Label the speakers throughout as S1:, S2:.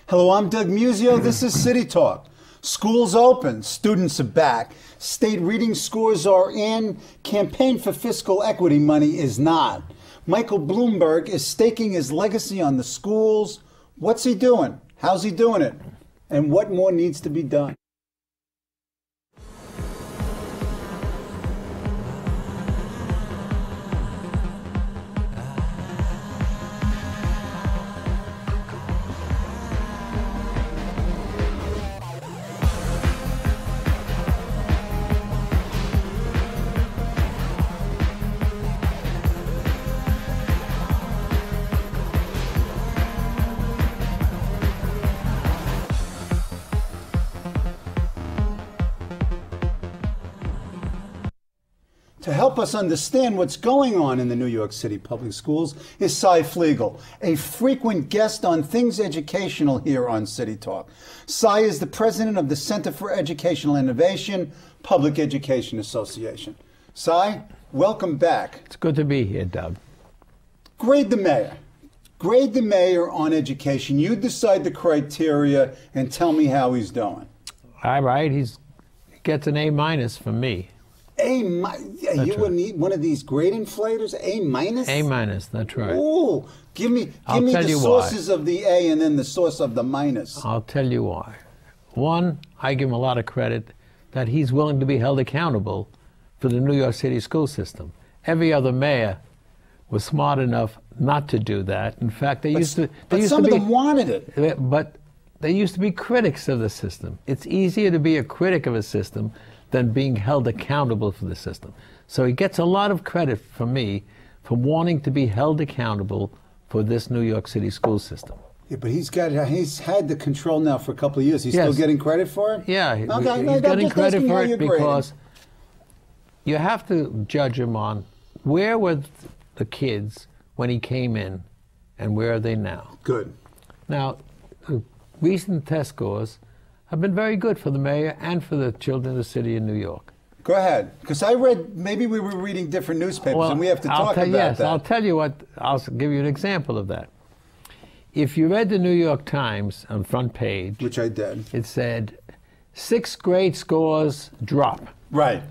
S1: Hello, I'm Doug Muzzio. This is City Talk. School's open. Students are back. State reading scores are in. Campaign for fiscal equity money is not. Michael Bloomberg is staking his legacy on the schools. What's he doing? How's he doing it? And what more needs to be done? To help us understand what's going on in the New York City public schools is Fliegel, a frequent guest on Things Educational here on City Talk. Cy is the president of the Center for Educational Innovation, Public Education Association. Cy, welcome back.
S2: It's good to be here, Doug.
S1: Grade the mayor. Grade the mayor on education. You decide the criteria and tell me how he's doing.
S2: All right, he gets an A- from me.
S1: You would need one of these grade inflators? A-?
S2: A-, that's right.
S1: Ooh, give me the sources of the A and then the source of the minus.
S2: I'll tell you why. One, I give him a lot of credit that he's willing to be held accountable for the New York City school system. Every other mayor was smart enough not to do that. In fact,
S1: some of them wanted it.
S2: But they used to be critics of the system. It's easier to be a critic of a system than being held accountable for the system. So he gets a lot of credit from me for wanting to be held accountable for this New York City school system.
S1: Yeah, but he's had the control now for a couple of years. He's still getting credit for it?
S2: Yeah, he's getting credit for it because you have to judge him on where were the kids when he came in and where are they now.
S1: Good.
S2: Now, recent test scores have been very good for the mayor and for the children of the city of New York.
S1: Go ahead, because I read, maybe we were reading different newspapers and we have to talk about that.
S2: I'll tell you what, I'll give you an example of that. If you read the New York Times on front page,
S1: which I did,
S2: it said 6th grade scores drop.
S1: Right.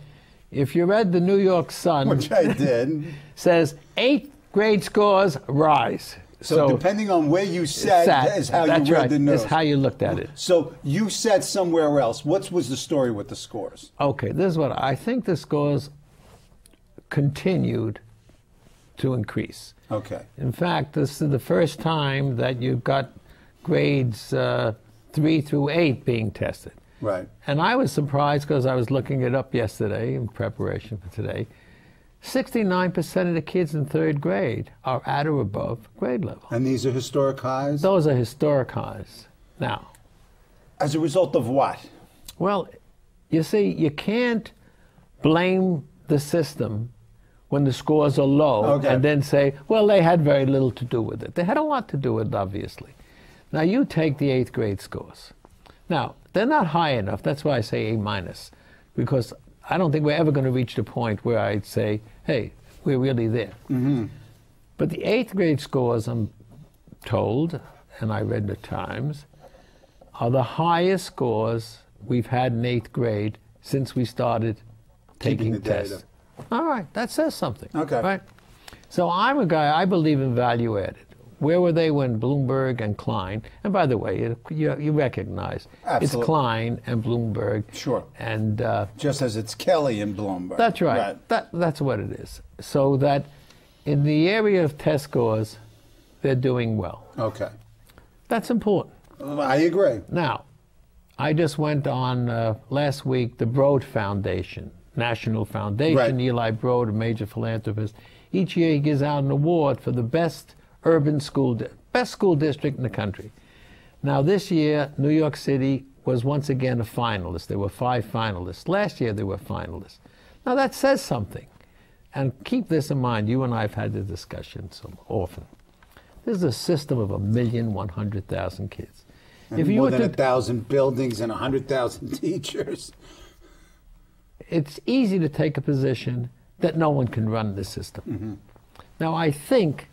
S2: If you read the New York Sun,
S1: which I did,
S2: says 8th grade scores rise.
S1: So depending on where you sat is how you read the news.
S2: That's how you looked at it.
S1: So you sat somewhere else. What was the story with the scores?
S2: Okay, this is what I think the scores continued to increase.
S1: Okay.
S2: In fact, this is the first time that you've got grades 3 through 8 being tested.
S1: Right.
S2: And I was surprised because I was looking it up yesterday in preparation for today. 69% of the kids in 3rd grade are at or above grade level.
S1: And these are historic highs?
S2: Those are historic highs. Now,
S1: as a result of what?
S2: Well, you see, you can't blame the system when the scores are low and then say, well, they had very little to do with it. They had a lot to do with it, obviously. Now, you take the 8th grade scores. Now, they're not high enough. That's why I say A-, because I don't think we're ever going to reach the point where I'd say, hey, we're really there.
S1: Mm-hmm.
S2: But the 8th grade scores, I'm told, and I read the Times, are the highest scores we've had in 8th grade since we started taking tests. All right, that says something.
S1: Okay.
S2: Right? So I'm a guy, I believe in value added. Where were they when Bloomberg and Klein, and by the way, you recognize it's Klein and Bloomberg.
S1: Sure.
S2: And
S1: just as it's Kelly and Bloomberg.
S2: That's right. That's what it is. So that in the area of test scores, they're doing well.
S1: Okay.
S2: That's important.
S1: I agree.
S2: Now, I just went on last week, the Broad Foundation, National Foundation,
S1: right.
S2: Eli Broad, a major philanthropist. Each year he gives out an award for the best urban school, best school district in the country. Now this year, New York City was once again a finalist. There were 5 finalists. Last year there were finalists. Now that says something. And keep this in mind, you and I have had this discussion so often. This is a system of 1,100,000 kids.
S1: And if more than 1,000 buildings and 100,000 teachers.
S2: It's easy to take a position that no one can run this system.
S1: Mm-hmm.
S2: Now I think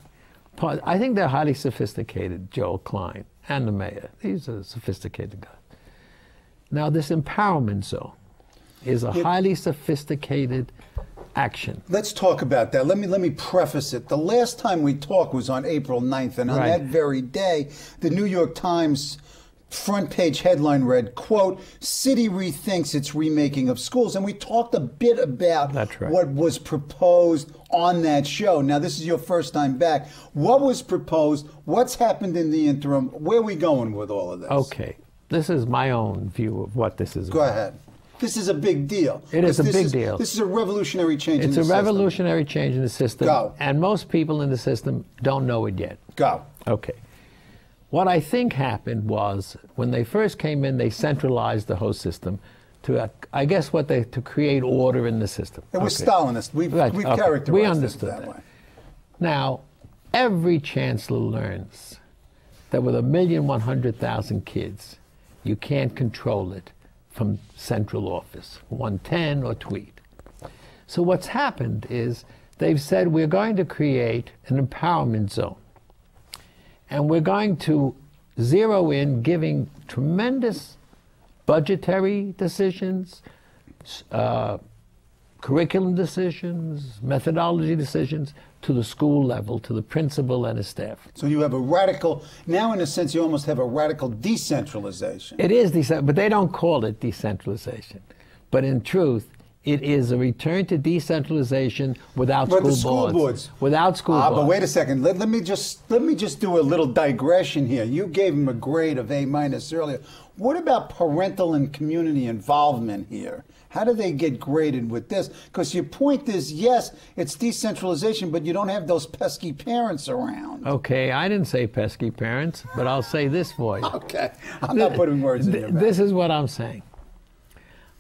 S2: they're highly sophisticated, Joel Klein and the mayor. These are sophisticated guys. Now, this empowerment zone is a highly sophisticated action.
S1: Let's talk about that. Let me preface it. The last time we talked was on April 9th, and on that very day, the New York Times front page headline read, quote, "City rethinks its remaking of schools." And we talked a bit about what was proposed on that show. Now, this is your first time back. What was proposed? What's happened in the interim? Where are we going with all of this?
S2: Okay. This is my own view of what this is about.
S1: Go ahead. This is a big deal.
S2: It is a big deal.
S1: This is a revolutionary change in the system.
S2: It's a revolutionary change in the system.
S1: Go.
S2: And most people in the system don't know it yet.
S1: Go.
S2: Okay. What I think happened was when they first came in, they centralized the whole system to, I guess, to create order in the system.
S1: It was Stalinist. We've characterized it that way.
S2: Now, every chancellor learns that with 1,100,000 kids, you can't control it from central office, 110 or tweet. So what's happened is they've said we're going to create an empowerment zone. And we're going to zero in giving tremendous budgetary decisions, curriculum decisions, methodology decisions to the school level, to the principal and his staff.
S1: So you have a radical, now in a sense you almost have a radical decentralization.
S2: It is decentralization, but they don't call it decentralization. But in truth, it is a return to decentralization without school boards. Without school boards.
S1: But wait a second. Let me just do a little digression here. You gave him a grade of A- earlier. What about parental and community involvement here? How do they get graded with this? Because your point is, yes, it's decentralization, but you don't have those pesky parents around.
S2: Okay, I didn't say pesky parents, but I'll say this for you.
S1: Okay, I'm not putting words in your mouth.
S2: This is what I'm saying.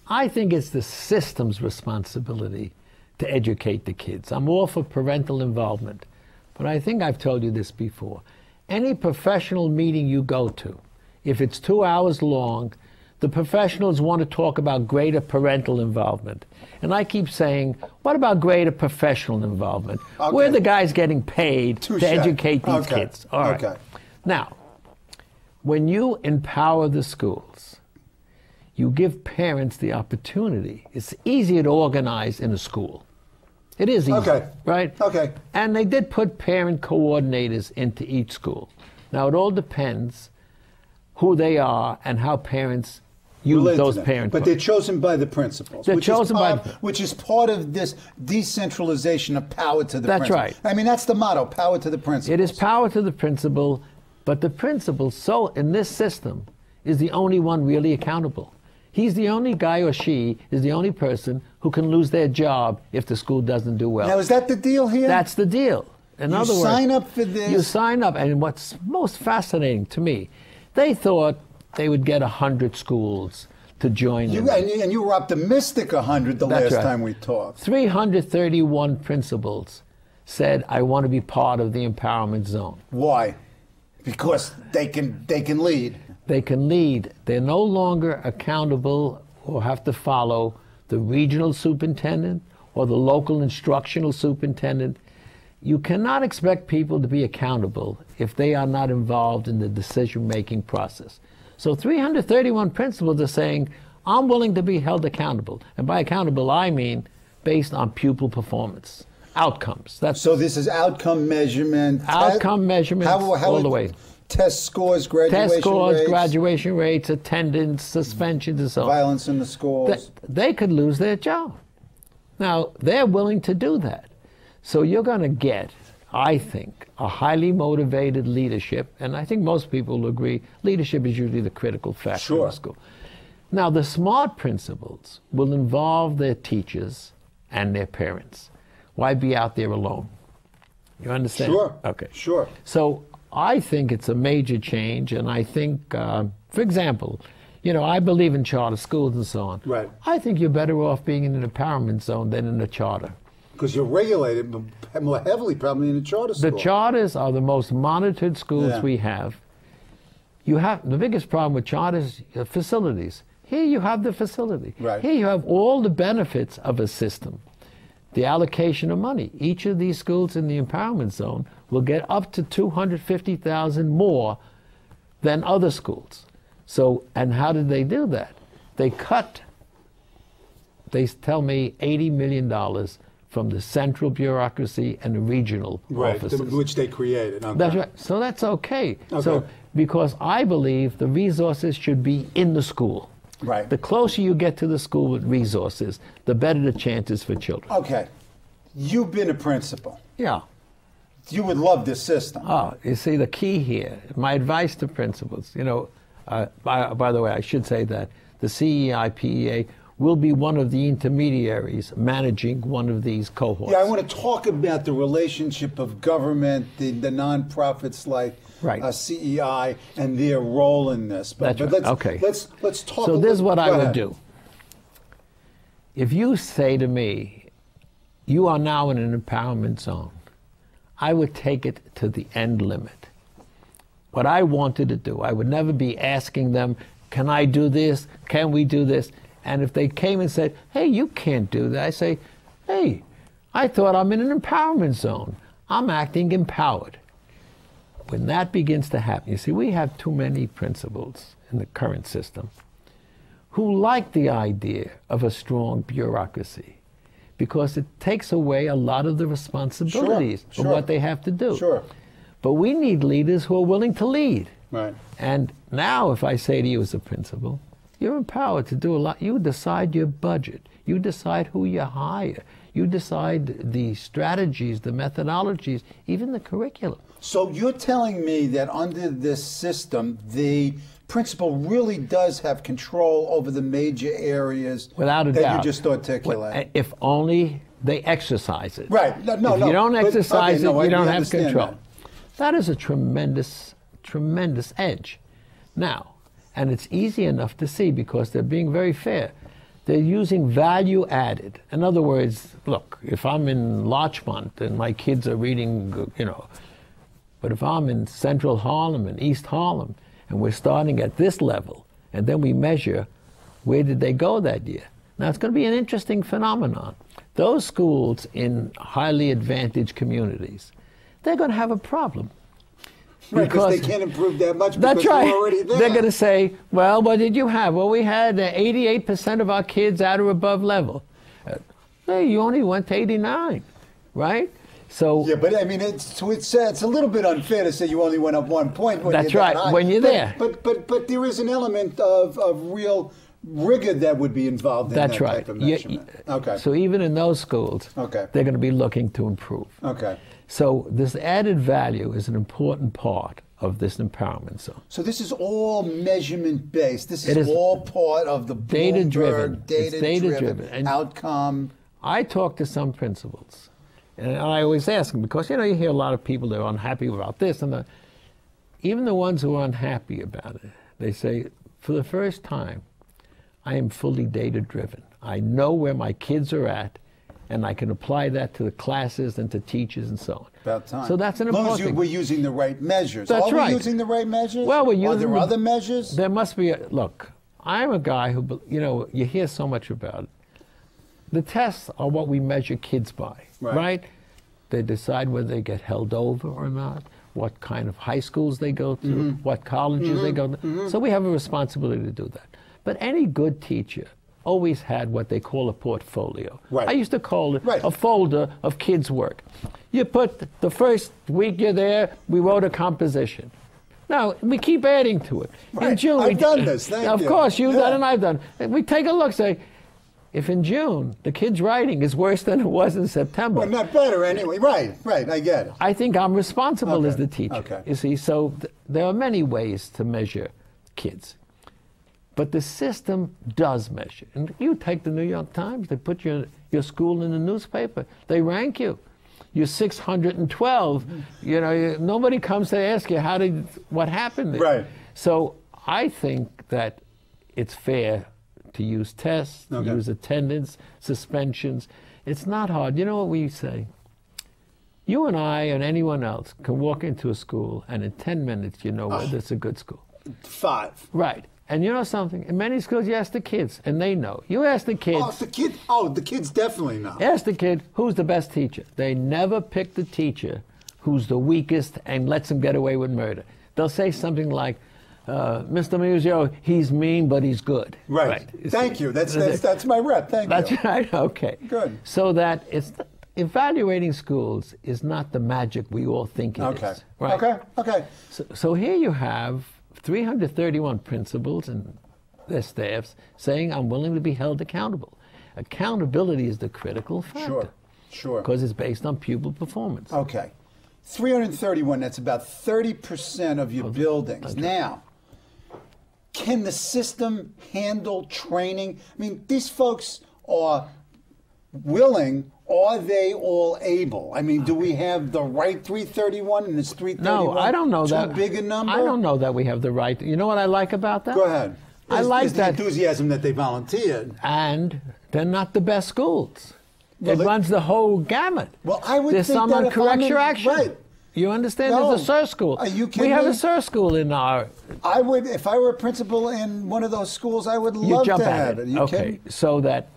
S2: I think it's the system's responsibility to educate the kids. I'm all for parental involvement, but I think I've told you this before. Any professional meeting you go to, if it's 2 hours long, the professionals want to talk about greater parental involvement. And I keep saying, what about greater professional involvement? Okay. We're the guys getting paid to educate these kids. All right. Okay. Now, when you empower the schools, you give parents the opportunity. It's easier to organize in a school. It is easy, right? Okay. And they did put parent coordinators into each school. Now, it all depends who they are and how parents use those parents.
S1: But they're chosen by the principals.
S2: They're chosen by
S1: which is part of this decentralization of power to the principal.
S2: That's right.
S1: I mean, that's the motto, power to the principal.
S2: It is power to the principal, but the principal, so in this system, is the only one really accountable. He's the only guy, or she is the only person who can lose their job if the school doesn't do well.
S1: Now, is that the deal here?
S2: That's the deal. In other words,
S1: you sign up for this.
S2: You sign up, and what's most fascinating to me, they thought they would get 100 schools to join them.
S1: And you were optimistic 100 the last time we talked.
S2: 331 principals said, I want to be part of the empowerment zone.
S1: Why? Because they can lead.
S2: They can lead. They're no longer accountable or have to follow the regional superintendent or the local instructional superintendent. You cannot expect people to be accountable if they are not involved in the decision-making process. So 331 principals are saying, I'm willing to be held accountable. And by accountable, I mean based on pupil performance, outcomes.
S1: So this is outcome measurement.
S2: Outcome measurement all the way.
S1: Test scores, graduation rates.
S2: Test scores, graduation rates, attendance, suspensions, and so on.
S1: Violence in the schools.
S2: They could lose their job. Now, they're willing to do that. So you're going to get, I think, a highly motivated leadership, and I think most people will agree leadership is usually the critical factor in the school. Now, the smart principals will involve their teachers and their parents. Why be out there alone? You understand?
S1: Sure.
S2: Okay.
S1: Sure.
S2: So I think it's a major change, and I think, for example, I believe in charter schools and so on.
S1: Right.
S2: I think you're better off being in an empowerment zone than in a charter.
S1: Because you're regulated more heavily probably in a charter school.
S2: The charters are the most monitored schools we have. You have the biggest problem with charters, facilities. Here you have the facility.
S1: Right.
S2: Here you have all the benefits of a system. The allocation of money. Each of these schools in the empowerment zone will get up to $250,000 more than other schools. So, and how did they do that? They tell me $80 million from the central bureaucracy and the regional offices.
S1: Which they created. Okay.
S2: That's right. So that's okay. So, because I believe the resources should be in the school.
S1: Right.
S2: The closer you get to the school with resources, the better the chances for children.
S1: Okay. You've been a principal.
S2: Yeah.
S1: You would love this system.
S2: Oh, you see, the key here, my advice to principals, you know, by the way, I should say that the CEI-PEA will be one of the intermediaries managing one of these cohorts.
S1: Yeah, I want to talk about the relationship of government, the nonprofits like CEI, and their role in this. But let's talk.
S2: So this is what I would do. If you say to me, you are now in an empowerment zone, I would take it to the end limit. What I wanted to do, I would never be asking them, can I do this? Can we do this? And if they came and said, hey, you can't do that, I say, hey, I thought I'm in an empowerment zone. I'm acting empowered. When that begins to happen, you see, we have too many principals in the current system who like the idea of a strong bureaucracy because it takes away a lot of the responsibilities of what they have to do.
S1: Sure.
S2: But we need leaders who are willing to lead.
S1: Right.
S2: And now if I say to you as a principal, you're empowered to do a lot. You decide your budget. You decide who you hire. You decide the strategies, the methodologies, even the curriculum.
S1: So you're telling me that under this system, the principal really does have control over the major areas
S2: without a doubt
S1: that you just articulated.
S2: If only they exercise it.
S1: Right.
S2: If you don't exercise it, you don't have control. That is a tremendous, tremendous edge. Now, and it's easy enough to see because they're being very fair. They're using value added. In other words, look, if I'm in Larchmont and my kids are reading, you know, but if I'm in Central Harlem and East Harlem and we're starting at this level and then we measure where did they go that year. Now it's going to be an interesting phenomenon. Those schools in highly advantaged communities, they're going to have a problem.
S1: Right, because they can't improve that much because
S2: that's right.
S1: they're already there.
S2: They're going to say, well, what did you have? Well, we had 88% of our kids at or above level. Hey, you only went to 89, right? So
S1: yeah, but I mean, it's a little bit unfair to say you only went up 1 point when
S2: that's
S1: you're
S2: right,
S1: that high.
S2: when you're there.
S1: But there is an element of real rigor that would be involved in that type of measurement. Okay.
S2: So even in those schools, they're going to be looking to improve.
S1: Okay.
S2: So this added value is an important part of this empowerment zone.
S1: So this is all measurement based. This is all part of the
S2: data-driven,
S1: data-driven outcome.
S2: I talk to some principals, and I always ask them because you know you hear a lot of people that are unhappy about this and that. Even the ones who are unhappy about it, they say, for the first time, I am fully data-driven. I know where my kids are at, and I can apply that to the classes and to teachers and so on.
S1: About time.
S2: So that's an important thing.
S1: As long as we're using the right measures.
S2: That's right.
S1: Are we using the right measures?
S2: Well, we're using
S1: Are there other measures?
S2: There must be. Look, I'm a guy who, you know, you hear so much about it. The tests are what we measure kids by, right? They decide whether they get held over or not, what kind of high schools they go to, what colleges they go to. So we have a responsibility to do that. But any good teacher always had what they call a portfolio. I used to call it a folder of kids' work. You put the first week you're there, we wrote a composition. Now, we keep adding to it. In June,
S1: I've done this, thank you.
S2: Of course, you've done it and I've done it. We take a look, say, if in June the kid's writing is worse than it was in September.
S1: Well, not better anyway. Right, I get it.
S2: I think I'm responsible as the teacher. You see, so there are many ways to measure kids. But the system does measure. And you take the New York Times, they put your school in the newspaper, they rank you. You're 612. You know, nobody comes to ask you what happened there.
S1: Right.
S2: So I think that it's fair to use tests, to use attendance, suspensions. It's not hard. You know what we say? You and I and anyone else can walk into a school and in 10 minutes you know whether it's a good school.
S1: 5.
S2: Right. And you know something? In many schools, you ask the kids, and they know. You ask the kids.
S1: The kids definitely know.
S2: Ask the kid, who's the best teacher? They never pick the teacher who's the weakest and lets them get away with murder. They'll say something like, Mr. Muzzio, he's mean, but he's good.
S1: Right. Thank you. That's my rep. Thank you.
S2: That's right. Okay.
S1: Good.
S2: So that evaluating schools is not the magic we all think it is. Right?
S1: Okay.
S2: So here you have 331 principals and their staffs saying, I'm willing to be held accountable. Accountability is the critical factor.
S1: Sure.
S2: Because it's based on pupil performance.
S1: Okay. 331, that's about 30% of your buildings. Now, can the system handle training? I mean, these folks are willing. Are they all able? I mean, do we have the right 331 and it's 331?
S2: No, I don't know that.
S1: Too big a number?
S2: I don't know that we have the right. You know what I like about that?
S1: Go ahead.
S2: I like
S1: the enthusiasm that they volunteered.
S2: And they're not the best schools.
S1: Well,
S2: it runs the whole gamut.
S1: Well, I would
S2: There's
S1: think
S2: some
S1: that
S2: on correctional action.
S1: Right.
S2: You understand?
S1: No.
S2: There's a SIR school.
S1: Are you
S2: We
S1: kidding
S2: have
S1: me?
S2: a SIR school in our...
S1: I would, if I were a principal in one of those schools, I would love
S2: jump
S1: to
S2: at
S1: have it. You
S2: okay,
S1: kidding?
S2: so that...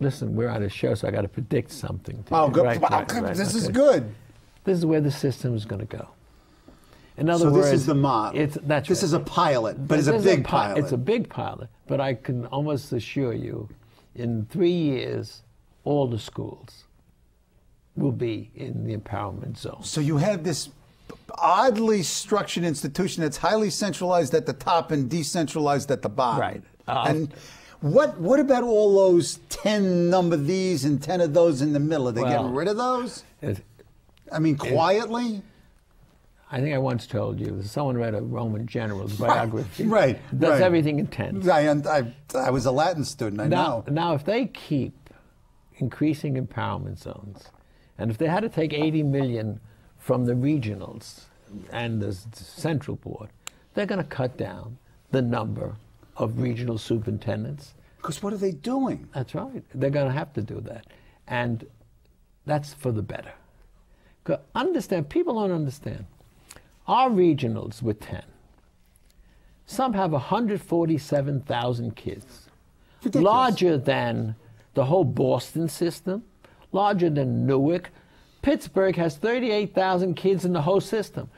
S2: Listen, we're on a show, so I got to predict something.
S1: Oh, good.
S2: Right,
S1: This is good.
S2: This is where the system is going to go. In other
S1: So
S2: words,
S1: this is the model.
S2: That's
S1: this
S2: right.
S1: is a pilot, but it's a
S2: This is
S1: big pilot.
S2: It's a big pilot, but I can almost assure you, in 3 years, all the schools will be in the empowerment zone.
S1: So you have this oddly structured institution that's highly centralized at the top and decentralized at the bottom.
S2: Right.
S1: And what about all those 10 these and 10 of those in the middle? Are they getting rid of those? I mean, quietly?
S2: I think I once told you, someone read a Roman general's biography.
S1: Right.
S2: Does everything in tens.
S1: I was a Latin student, I know.
S2: Now, if they keep increasing empowerment zones, and if they had to take 80 million from the regionals and the central board, they're going to cut down the number of regional superintendents.
S1: Because what are they doing?
S2: That's right. They're going to have to do that. And that's for the better. Understand, people don't understand. Our regionals with 10, some have 147,000 kids.
S1: Ridiculous.
S2: Larger than the whole Boston system, larger than Newark. Pittsburgh has 38,000 kids in the whole system.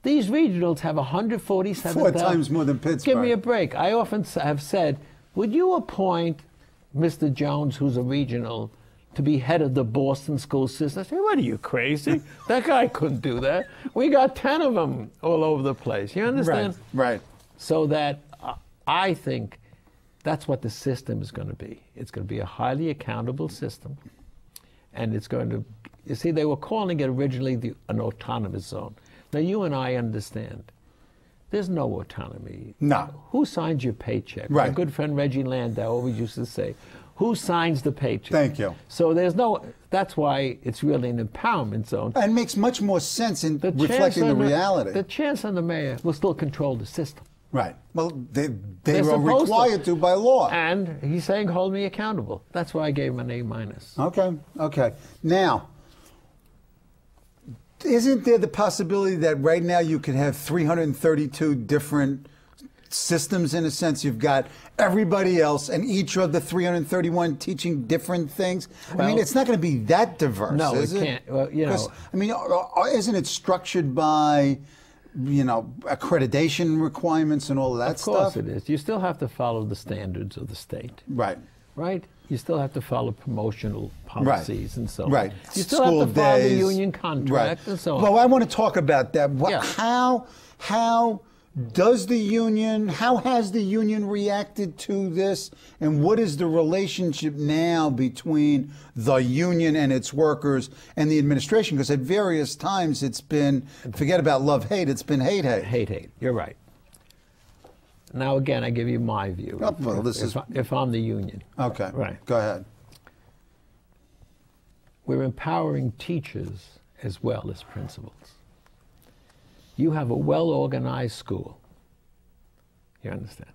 S2: These regionals have 147,000.
S1: 4 times more than Pittsburgh.
S2: Give me a break. I often have said, would you appoint Mr. Jones, who's a regional, to be head of the Boston school system? I say, what are you, crazy? That guy couldn't do that. We got 10 of them all over the place. You understand?
S1: Right.
S2: So that I think that's what the system is going to be. It's going to be a highly accountable system. And it's going to, you see, they were calling it originally an autonomous zone. Now, you and I understand. There's no autonomy.
S1: No.
S2: Who signs your paycheck?
S1: Right.
S2: My good friend Reggie Landau always used to say, who signs the paycheck?
S1: Thank you.
S2: So there's no, that's why it's really an empowerment zone.
S1: And it makes much more sense in reflecting the reality.
S2: The chancellor and the mayor will still control the system.
S1: Right. Well, they
S2: They're
S1: are
S2: supposed
S1: required to by law.
S2: And he's saying, hold me accountable. That's why I gave him an A-.
S1: Okay. Now, isn't there the possibility that right now you could have 332 different systems in a sense? You've got everybody else and each of the 331 teaching different things.
S2: Well,
S1: I mean, it's not going to be that diverse,
S2: no,
S1: is
S2: it
S1: it?
S2: can't. Well, you know,
S1: I mean, isn't it structured by, accreditation requirements and all of that stuff?
S2: Of course it is. You still have to follow the standards of the state.
S1: Right.
S2: Right? You still have to follow promotional policies and so on.
S1: Right.
S2: You still
S1: School
S2: have to follow the
S1: days.
S2: union contract and so on.
S1: Well, I want to talk about that.
S2: Yeah.
S1: How has the union reacted to this? And what is the relationship now between the union and its workers and the administration? Because at various times it's been, forget about love-hate, it's been hate-hate.
S2: Hate. You're right. Now, again, I give you my view.
S1: Oh, well,
S2: if I'm the union.
S1: Okay.
S2: Right.
S1: Go ahead.
S2: We're empowering teachers as well as principals. You have a well-organized school. You understand?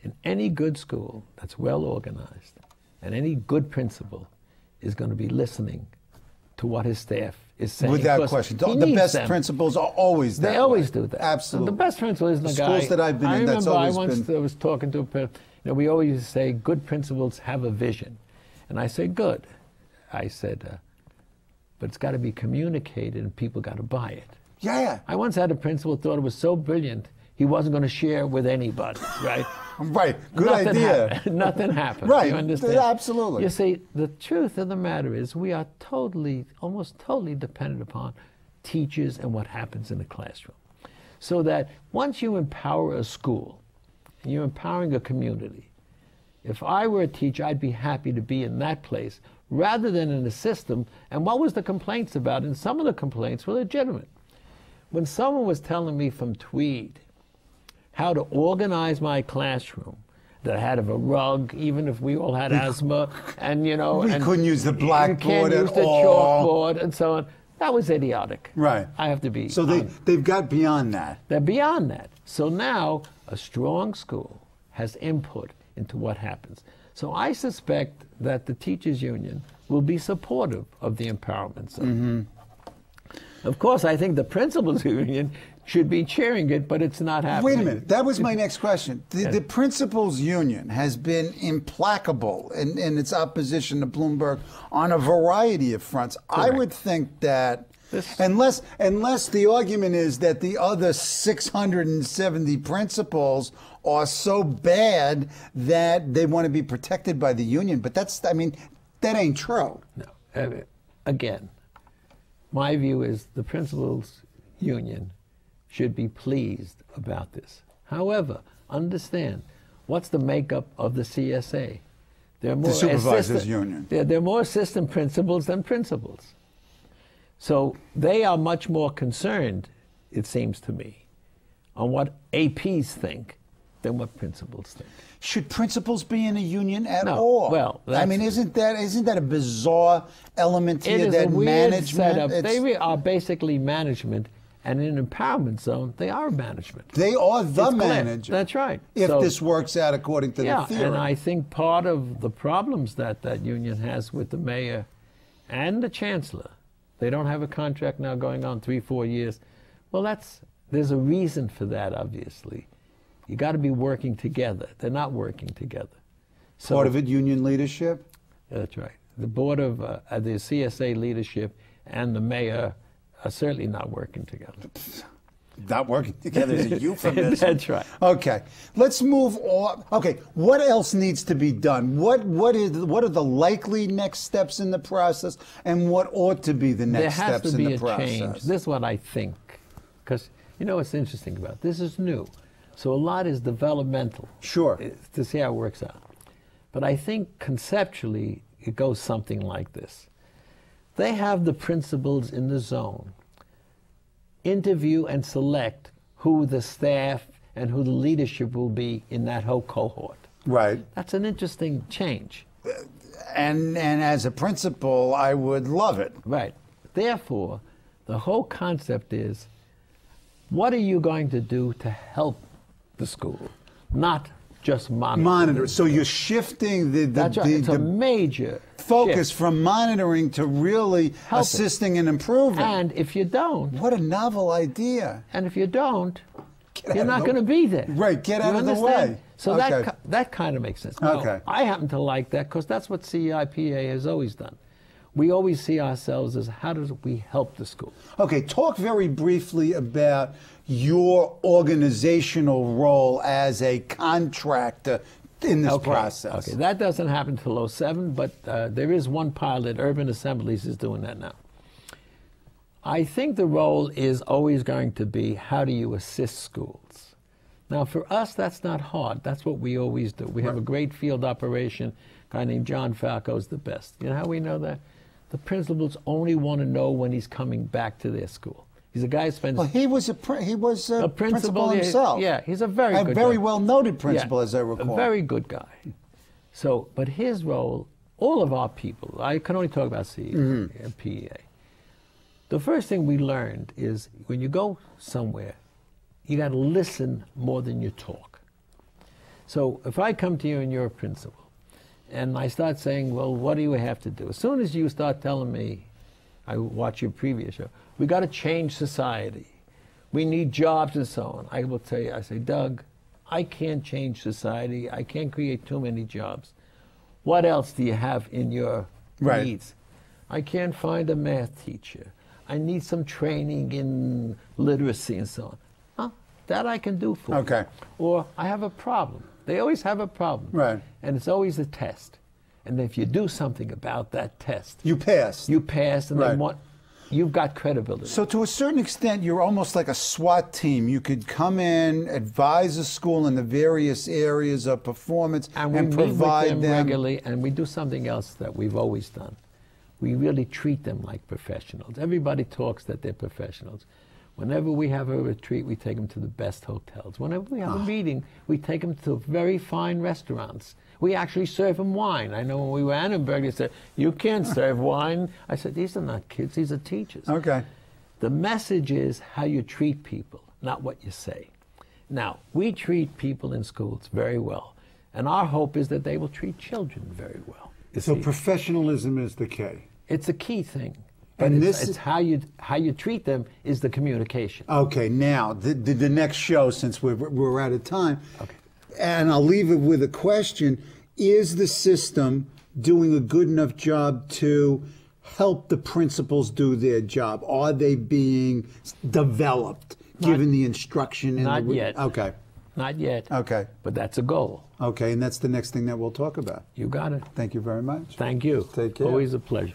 S2: In any good school that's well-organized, and any good principal is going to be listening to what his staff is saying.
S1: Without question. The best principals are always that
S2: They always
S1: way.
S2: do that.
S1: Absolutely.
S2: And the best principal isn't a guy.
S1: Schools that I've been in, that's always been.
S2: I remember I was talking to a principal. We always used to say, good principals have a vision. And I said, good. I said, but it's got to be communicated and people got to buy it.
S1: Yeah.
S2: I once had a principal who thought it was so brilliant, he wasn't going to share with anybody, right?
S1: Right. Good idea.
S2: Nothing happened.
S1: Right.
S2: You understand?
S1: Absolutely.
S2: You see, the truth of the matter is we are almost totally dependent upon teachers and what happens in the classroom. So that once you empower a school, and you're empowering a community, if I were a teacher, I'd be happy to be in that place rather than in the system. And what was the complaints about? And some of the complaints were legitimate. When someone was telling me from Tweed how to organize my classroom, that I had a rug, even if we all had asthma, and you know,
S1: we couldn't use the blackboard
S2: you can't use the chalkboard and so on. That was idiotic.
S1: Right.
S2: I have to be.
S1: So they've got beyond that.
S2: They're beyond that. So now a strong school has input into what happens. So I suspect that the teachers union will be supportive of the empowerment zone. Of course, I think the principals union should be cheering it, but it's not happening.
S1: Wait a minute. That was my next question. The principals union has been implacable in its opposition to Bloomberg on a variety of fronts. Correct. I would think that unless the argument is that the other 670 principals are so bad that they want to be protected by the union, but that ain't true.
S2: No. Again, my view is the principals union should be pleased about this. However, understand, what's the makeup of the CSA? They're more
S1: the supervisors union.
S2: They're more assistant principals than principals. So they are much more concerned, it seems to me, on what APs think than what principals think.
S1: Should principals be in a union at all?
S2: Well,
S1: isn't that a bizarre element here?
S2: It is
S1: that
S2: a weird
S1: management
S2: setup. They are basically management. And in an empowerment zone, they are management.
S1: They are the manager.
S2: That's right.
S1: If this works out according to the theory.
S2: And I think part of the problems that union has with the mayor and the chancellor, they don't have a contract now going on 3-4 years. Well, there's a reason for that, obviously. You got to be working together. They're not working together. So,
S1: part of it, union leadership?
S2: That's right. The board of the CSA leadership and the mayor are certainly not working together.
S1: Not working together is a euphemism.
S2: That's right.
S1: Okay, let's move on. Okay, what else needs to be done? What are the likely next steps in the process, and what ought to be the next steps in the process?
S2: There has to be a change. This is what I think, because you know what's interesting about it? This is new, so a lot is developmental.
S1: Sure.
S2: To see how it works out. But I think conceptually it goes something like this. They have the principals in the zone interview and select who the staff and who the leadership will be in that whole cohort.
S1: Right.
S2: That's an interesting change.
S1: And as a principal, I would love it.
S2: Right. Therefore, the whole concept is, what are you going to do to help the school, not just monitor.
S1: So you're shifting
S2: it's a major
S1: focus
S2: shift
S1: from monitoring to really assisting and improving.
S2: And if you don't,
S1: what a novel idea!
S2: And if you don't, you're not going to be there.
S1: Right, get out of the way.
S2: So that kind of makes sense. Now, I happen to like that because that's what CEI-PEA has always done. We always see ourselves as how do we help the school.
S1: Okay, talk very briefly about your organizational role as a contractor in this process.
S2: Okay, that doesn't happen until 2007, but there is one pilot, Urban Assemblies is doing that now. I think the role is always going to be how do you assist schools. Now for us, that's not hard. That's what we always do. We have a great field operation. A guy named John Falco is the best. You know how we know that? The principals only want to know when he's coming back to their school. He's a guy who spends...
S1: Well, he was a principal himself.
S2: Yeah, he's a very good guy.
S1: A very well-noted principal, as I recall.
S2: A very good guy. So, but his role, all of our people, I can only talk about CEI-PEA. The first thing we learned is when you go somewhere, you got to listen more than you talk. So if I come to you and you're a principal, and I start saying, well, what do you have to do? As soon as you start telling me, I watch your previous show, we got to change society. We need jobs and so on. I will tell you, I say, Doug, I can't change society. I can't create too many jobs. What else do you have in your needs? I can't find a math teacher. I need some training in literacy and so on. Huh? That I can do for you.
S1: Okay.
S2: Or I have a problem. They always have a problem.
S1: Right.
S2: And it's always a test. And if you do something about that test,
S1: You passed.
S2: you pass, and
S1: Right.
S2: you've got credibility.
S1: So to a certain extent, you're almost like a SWAT team. You could come in, advise a school in the various areas of performance,
S2: and we
S1: provide
S2: meet with them regularly, and we do something else that we've always done. We really treat them like professionals. Everybody talks that they're professionals. Whenever we have a retreat, we take them to the best hotels. Whenever we have a meeting, we take them to very fine restaurants. We actually serve them wine. I know when we were in Annenberg, they said, "You can't serve wine." I said, "These are not kids, these are teachers."
S1: Okay.
S2: The message is how you treat people, not what you say. Now, we treat people in schools very well, and our hope is that they will treat children very well. You
S1: So
S2: see,
S1: professionalism is the key.
S2: it's a key thing. But
S1: And
S2: it's how you treat them is the communication.
S1: Okay, now the next show, since we're out of time,
S2: Okay.
S1: and I'll leave it with a question: is the system doing a good enough job to help the principals do their job? Are they being developed, given the instruction?
S2: Not yet.
S1: Okay.
S2: Not yet.
S1: Okay.
S2: But that's a goal.
S1: Okay, and that's the next thing that we'll talk about.
S2: You got it.
S1: Thank you very much.
S2: Thank you.
S1: Take care.
S2: Always a pleasure.